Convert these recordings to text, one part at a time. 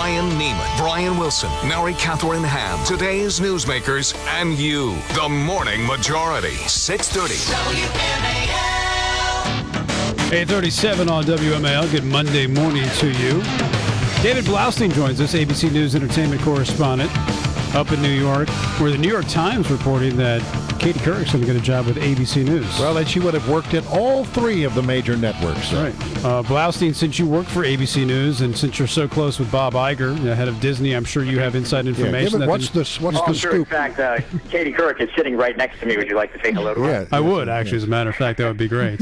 Ryan Neiman, Brian Wilson, Mary Catherine Ham, today's newsmakers, and you. The Morning Majority, 6:30. WMAL. 8:37 on WMAL. Good Monday morning to you. David Blaustein joins us, ABC News entertainment correspondent up in New York, where the New York Times reporting that Katie Couric's going to get a job with ABC News. Well, then she would have worked at all three of the major networks. Right. Blaustein, since you work for ABC News and since you're so close with Bob Iger, the head of Disney, I'm sure you have inside information. Yeah, what's the sure, scoop? In fact, Katie Couric is sitting right next to me. Would you like to say hello to her? Yeah, I would, actually, as a matter of fact. That would be great.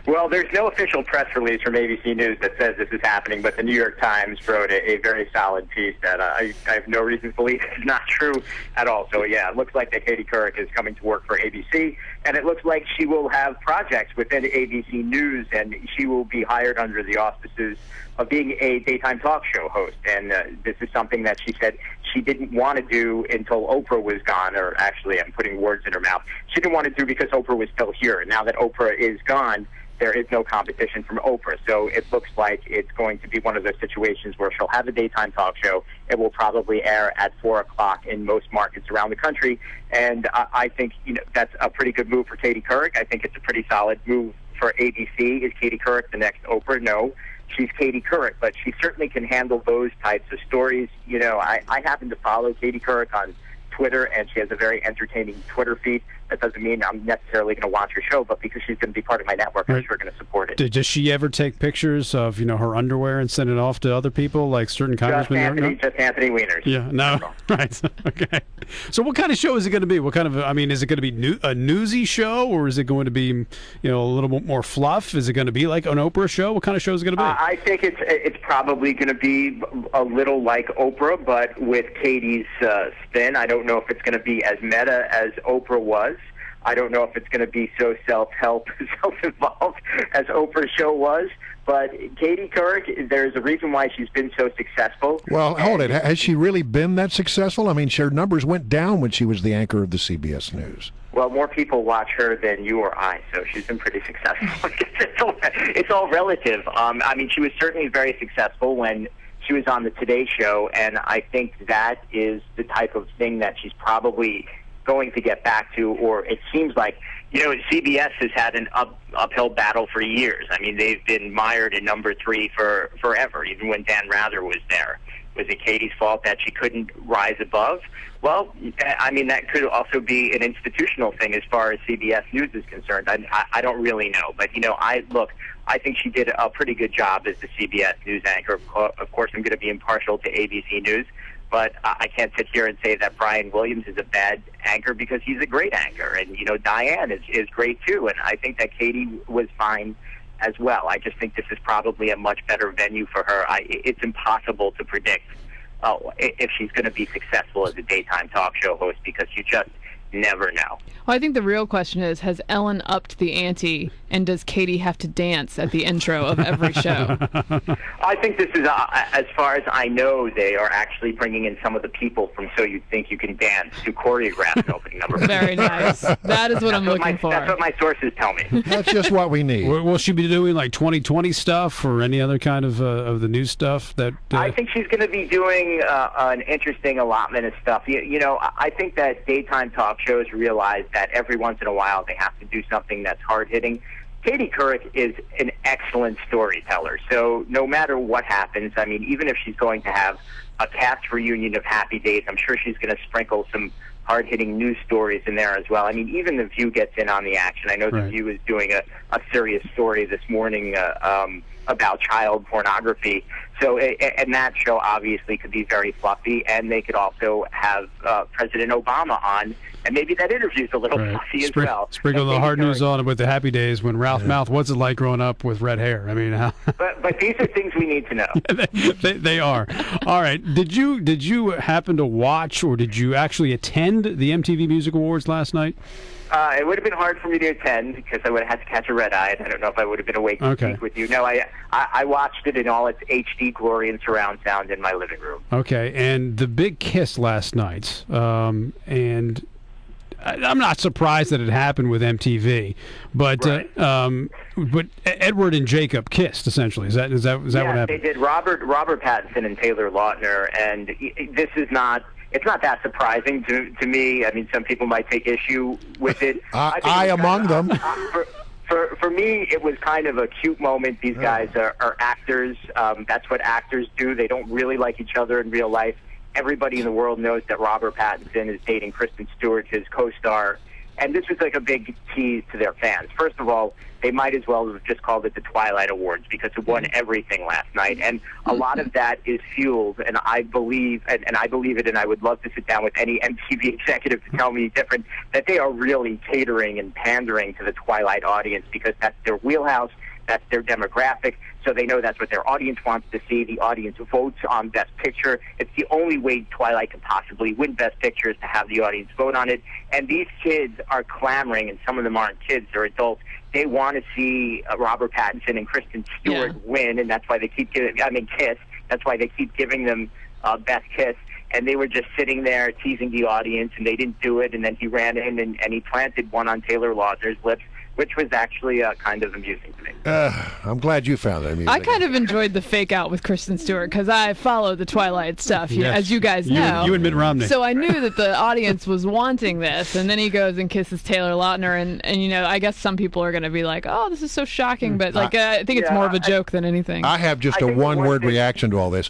Well, there's no official press release from ABC News that says this is happening, but the New York Times wrote a very solid piece that I have no reason to believe is not true at all. So, yeah, it looks like that Katie Couric is coming to work for ABC, and it looks like she will have projects within ABC News, and she will be hired under the auspices of being a daytime talk show host. And this is something that she said she didn't want to do until Oprah was gone, or actually I'm putting words in her mouth. She didn't want to do because Oprah was still here. And now that Oprah is gone, there is no competition from Oprah. So it looks like it's going to be one of those situations where she'll have a daytime talk show. It will probably air at 4 o'clock in most markets around the country. And I think that's a pretty good move for Katie Couric. I think it's a pretty solid move for ABC. Is Katie Couric the next Oprah? No. She's Katie Couric, but she certainly can handle those types of stories. I happen to follow Katie Couric on Twitter, and she has a very entertaining Twitter feed. That doesn't mean I'm necessarily going to watch her show, but because she's going to be part of my network, I'm sure going to support it. Does she ever take pictures of her underwear and send it off to other people, like certain congressmen? Just Anthony Wieners. Yeah, no, right, okay. So what kind of show is it going to be? What kind of? Is it going to be a newsy show, or is it going to be a little bit more fluff? Is it going to be like an Oprah show? What kind of show is it going to be? I think it's probably going to be a little like Oprah, but with Katie's spin. I don't know if it's going to be as meta as Oprah was. I don't know if it's going to be so self-help, self-involved as Oprah's show was. But Katie Couric, there's a reason why she's been so successful. Well, hold it. Has she really been that successful? Her numbers went down when she was the anchor of the CBS News. Well, more people watch her than you or I, so she's been pretty successful. It's all relative. She was certainly very successful when she was on the Today Show, and I think that is the type of thing that she's probably going to get back to, or it seems like, CBS has had an uphill battle for years. They've been mired in number 3 for forever, even when Dan Rather was there. Was it Katie's fault that she couldn't rise above? Well, that could also be an institutional thing as far as CBS News is concerned. I don't really know. But, I think she did a pretty good job as the CBS News anchor. Of course, I'm going to be impartial to ABC News. But I can't sit here and say that Brian Williams is a bad anchor, because he's a great anchor. And, Diane is great, too. And I think that Katie was fine as well. I just think this is probably a much better venue for her. It's impossible to predict if she's going to be successful as a daytime talk show host, because you just never know. Well, I think the real question is, has Ellen upped the ante, and does Katie have to dance at the intro of every show? I think this is, as far as I know, they are actually bringing in some of the people from So You Think You Can Dance to choreograph an opening number. Very nice. That is what I'm looking for. That's what my sources tell me. That's just what we need. Will she be doing like 2020 stuff or any other kind of the new stuff? I think she's going to be doing an interesting allotment of stuff. I think that daytime talk shows realize that every once in a while they have to do something that's hard-hitting. Katie Couric is an excellent storyteller, so no matter what happens, even if she's going to have a cast reunion of Happy Days, I'm sure she's going to sprinkle some hard-hitting news stories in there as well. Even The View gets in on the action. I know The View is doing a serious story this morning about child pornography. So, and that show obviously could be very fluffy, and they could also have President Obama on, and maybe that interview's a little fluffy as well. Sprinkle the hard news on with the Happy Days when Ralph Mouth, what's it like growing up with red hair? But these are things we need to know. they are. All right. Did you happen to watch, or did you actually attend the MTV Music Awards last night? It would have been hard for me to attend because I would have had to catch a red eye, and I don't know if I would have been awake to speak with you. No, I watched it in all its HD glory and surround sound in my living room. Okay, and the big kiss last night, and I'm not surprised that it happened with MTV, but Edward and Jacob kissed essentially. Is that what happened? They did. Robert Pattinson and Taylor Lautner, and this is not. It's not that surprising to me. I mean, some people might take issue with it. I among them. For me, it was kind of a cute moment. These guys are actors. That's what actors do. They don't really like each other in real life. Everybody in the world knows that Robert Pattinson is dating Kristen Stewart, his co-star. And this was like a big tease to their fans. First of all, they might as well have just called it the Twilight Awards because it won everything last night. And a lot of that is fueled, and I believe it, and I would love to sit down with any MTV executive to tell me different, that they are really catering and pandering to the Twilight audience because that's their wheelhouse, that's their demographic, so they know that's what their audience wants to see. The audience votes on Best Picture. It's the only way Twilight could possibly win Best Picture is to have the audience vote on it. And these kids are clamoring, and some of them aren't kids, they're adults. They want to see Robert Pattinson and Kristen Stewart win, and that's why they keep Kiss. That's why they keep giving them Best Kiss. And they were just sitting there teasing the audience, and they didn't do it. And then he ran in and he planted one on Taylor Lautner's lips, which was actually kind of amusing to me. I'm glad you found that amusing. I kind of enjoyed the fake out with Kristen Stewart because I follow the Twilight stuff, as you guys know. You and Mitt Romney. So I knew that the audience was wanting this, and then he goes and kisses Taylor Lautner, and you know, I guess some people are going to be like, "Oh, this is so shocking," but like, I think it's more of a joke than anything. I have just a one-word reaction to all this.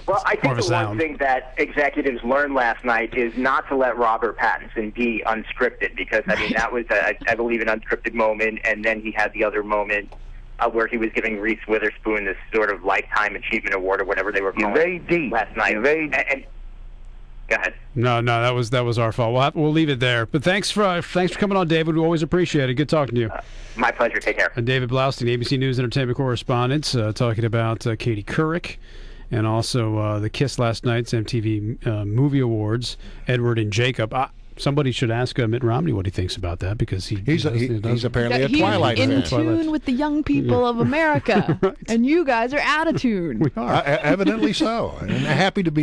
Well, I think the one thing that executives learned last night is not to let Robert Pattinson be unscripted, because I mean that was, I believe, an unscripted moment, and then he had the other moment where he was giving Reese Witherspoon this sort of Lifetime Achievement Award or whatever they were calling it last night. And go ahead. No, that was our fault. We'll leave it there. But thanks for coming on, David. We always appreciate it. Good talking to you. My pleasure. Take care. David Blaustein, ABC News Entertainment correspondent, talking about Katie Couric. And also the Kiss last night's MTV Movie Awards, Edward and Jacob. Somebody should ask Mitt Romney what he thinks about that, because he's apparently a Twilight fan. He's in tune with the young people of America, right. And you guys are out of tune. We are. Evidently so. And happy to be